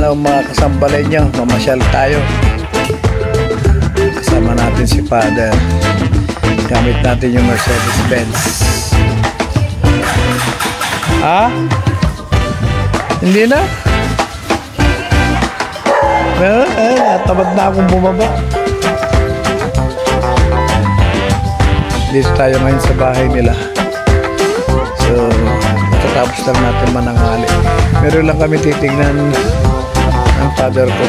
ano mga kasambalay nyo, mamasyal tayo. Kasama natin si Father. Gamit natin yung Mercedes-Benz. Ha? Hindi na? Tamad na akong bumaba. Dito tayo ngayon sa bahay nila. So, tapos lang natin mananghali. Meron lang kami titignan ang father ko.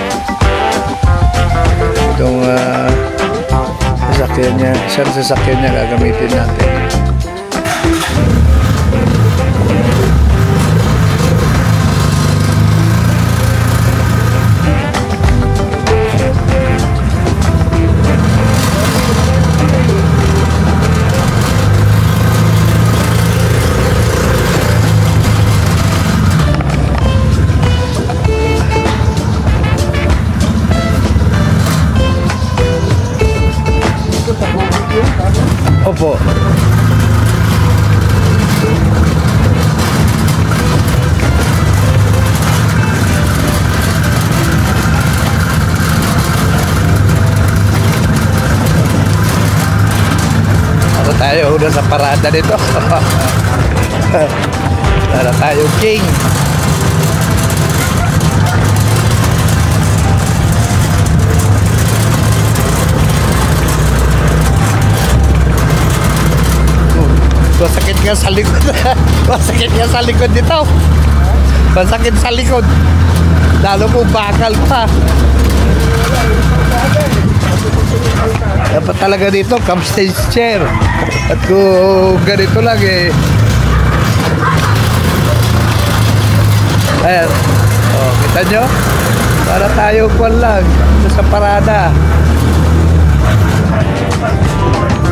Itong sasakyan niya, isang sasakyan niya gagamitin natin. Opo. Ano tayo una sa parada nito? Para tayo king. Masakit nga sa likod. Masakit nga sa likod dito. Masakit sa likod. Lalo po bakal pa. Dapat talaga dito cam stage chair. At kung ganito lang eh. Ayan. O, kita nyo? Para tayo kwan lang sa parada.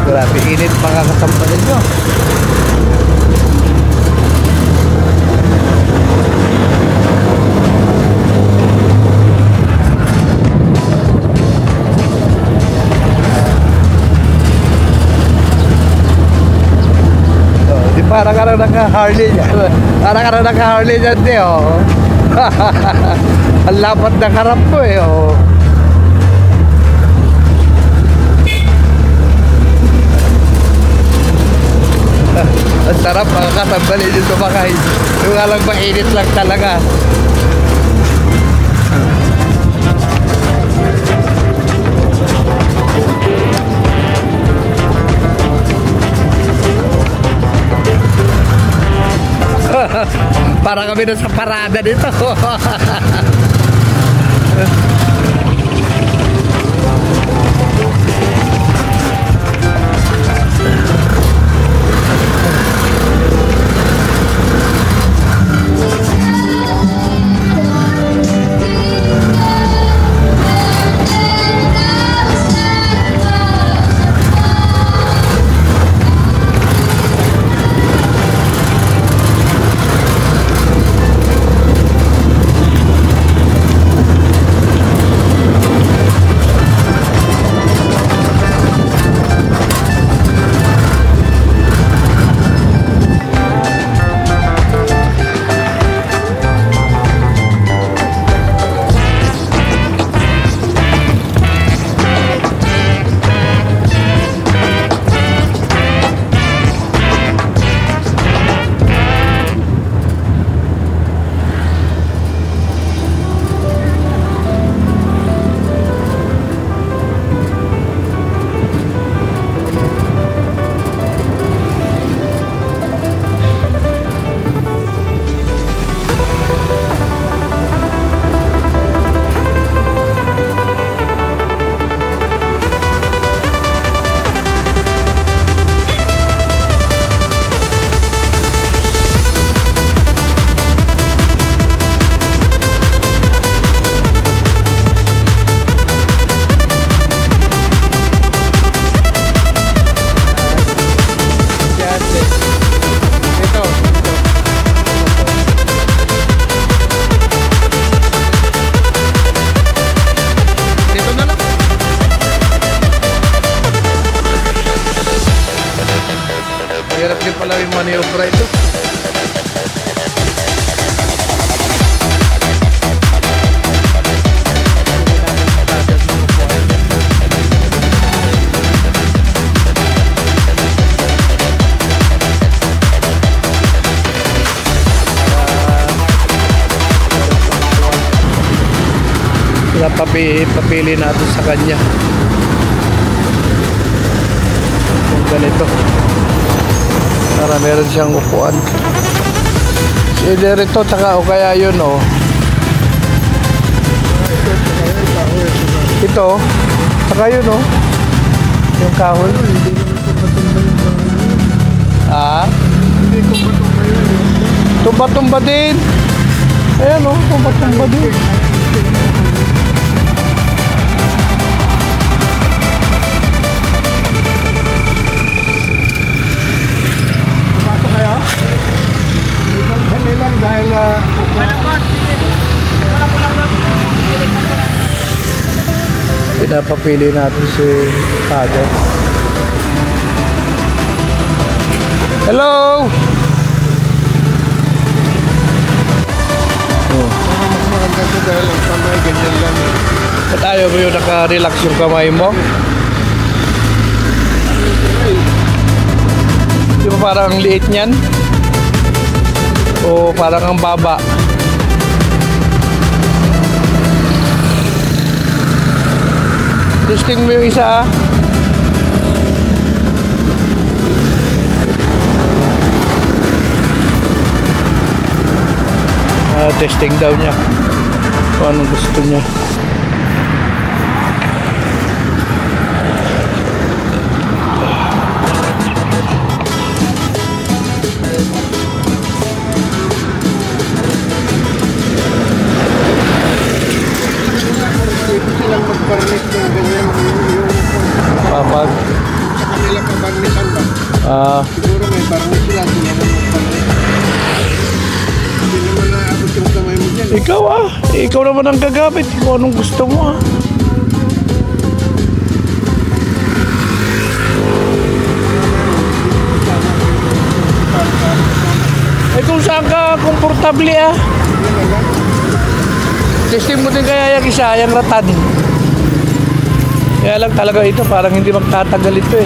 Grabe init mga kasampalan nyo. Di parang ka na naka-Harley dyan. Parang ka na naka-Harley dyan di oh. Ang lapad ng harap ko eh oh. Ang sarap mga kasambali dito sumakay. Yung alang mainit lang talaga. Para kami na sa parada dito. Papili natin sa kanya yung ganito para meron siyang upuan. Either ito tsaka o kaya yun o. Ito tsaka yun o, yung kahoy. Tumba-tumba din. Ayan o, tumba-tumba din. Dahil pinapapili natin si Father. Hello! Maganda ko dahil ang kamay ganyan lang. Ba't ayaw mo yung naka-relax yung kamay mo? Di ba parang ang liit niyan? O parang ang baba? Testing mo yung isa. Testing daw niya kung anong gusto niya. Silang mag-barnis ng ganyan yung Papag. sa kanila pabarnisan ba? Siguro may barnis sila, sila na mag-barnis. Hindi naman naabot yung kamay mo dyan. Ikaw naman ang gagamit kung anong gusto mo kung saan ka komportable Testing mo din kaya yung isa, yung ratad. Kaya lang talaga ito, parang hindi magtatagal ito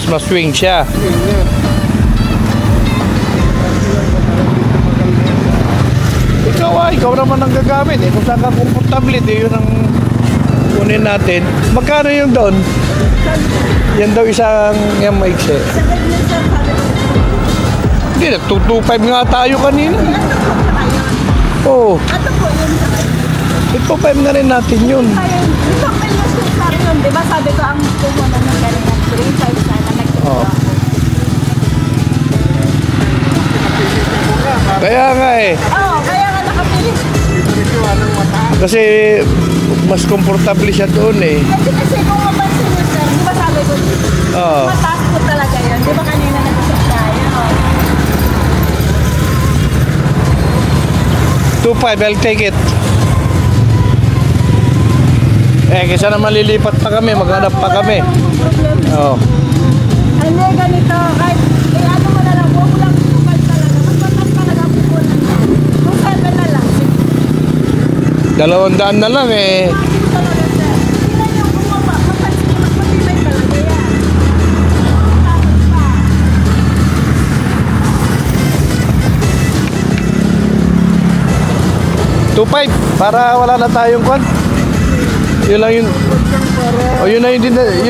mas swing siya. Ikaw naman ang gagamit kung saan ka komportable yun ang kunin natin. Magkano yung doon? Yan daw isang yung maiksi. Hindi, nag-225 nga tayo kanina. Oo. Ito 5 na rin natin yun. Diba sabi ko ang kumunan ng ganyan 3 times na nagtito ako. Kaya nga kaya nga nakapili. Kasi mas komportable siya doon Kasi kung mapansin niyo sir, diba sabi ko mataas po talaga yun. Diba kanina nag-usap tayo? 2.5, I'll take it. Kaysa naman lilipat pa kami, maghanap pa kami. Hindi, ganito. Kahit, ano mo na lang, huwag mo lang tukal talaga. Mas matas talaga pupunan niya. Kung 7 na lang. 200 na lang Talaga, sir. Hindi na yung bumaba. Mas matibay talaga yan. Tapos pa. 2.5 para wala na tayong kwan. Yun lang yun. Yun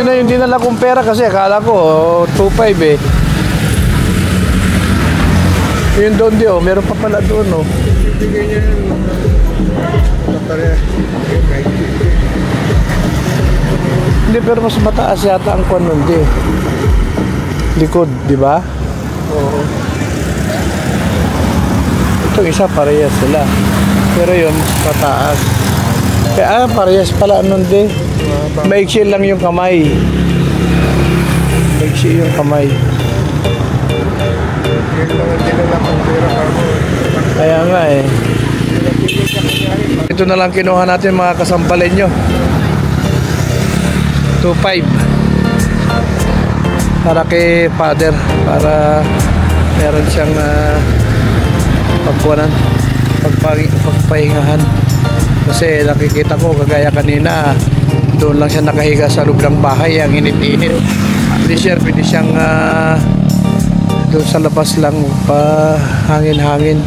na yung dinala kong pera kasi akala ko 2.5 Yun doon meron pa pala doon Ibigay niya yun. Hindi, pero mas mataas yata ang kwan nun likod, di ba? Oo. Itong isa parehas sila. Pero yun, mataas. Kaya parehas pala nun maiksi lang yung kamay. Maiksi yung kamay. Kaya nga Ito na lang kinuha natin mga kasampalin nyo. 2.5 para kay Father, para meron siyang pagpahingahan. Kasi nakikita ko kagaya kanina, doon lang siya nakahiga sa loob ng bahay, ang init-init. Pwede siyang doon sa labas lang pa hangin-hangin.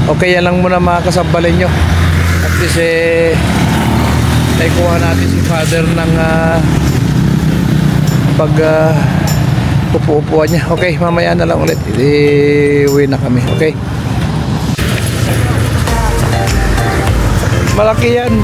Okay, yan lang muna mga kasambalin nyo. At least naikuha natin si father ng upo-upuan niya. Okay, mamaya na lang ulit uwi na kami. Okay, malaki yan.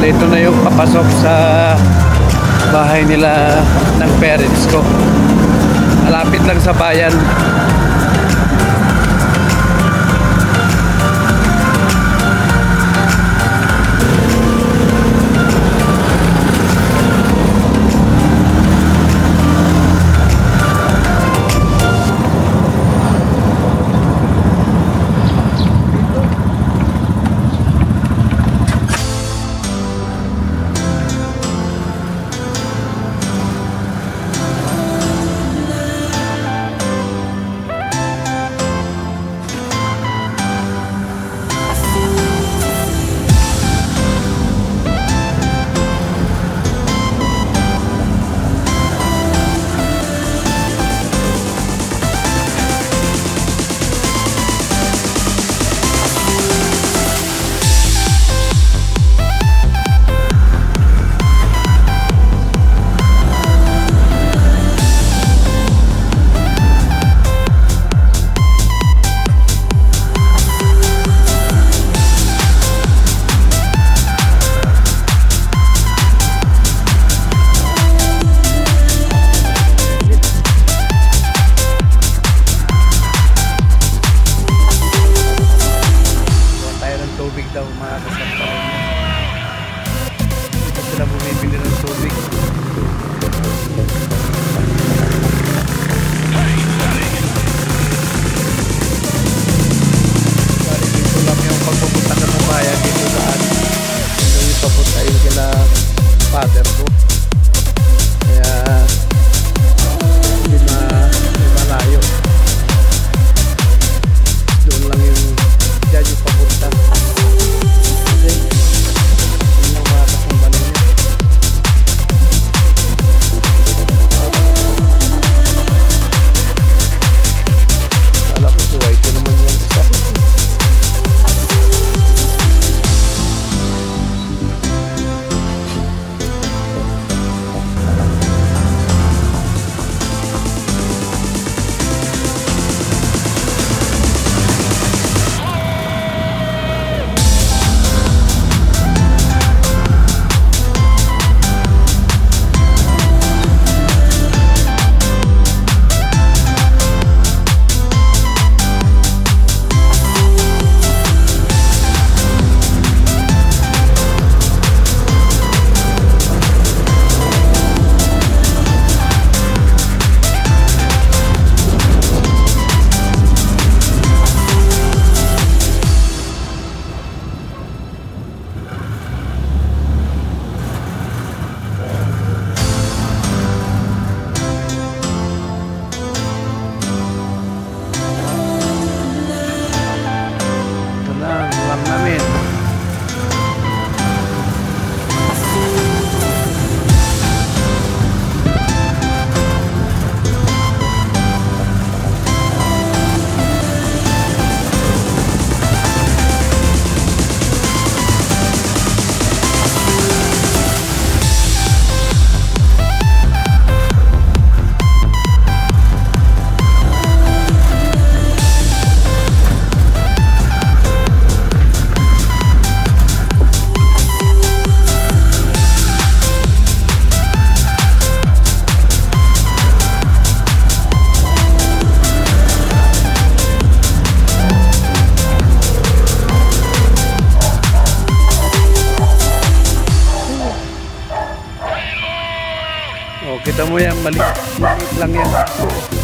Ito na yung papasok sa bahay nila ng parents ko. Malapit lang sa bayan. Kita mo yan, maliit lang yan.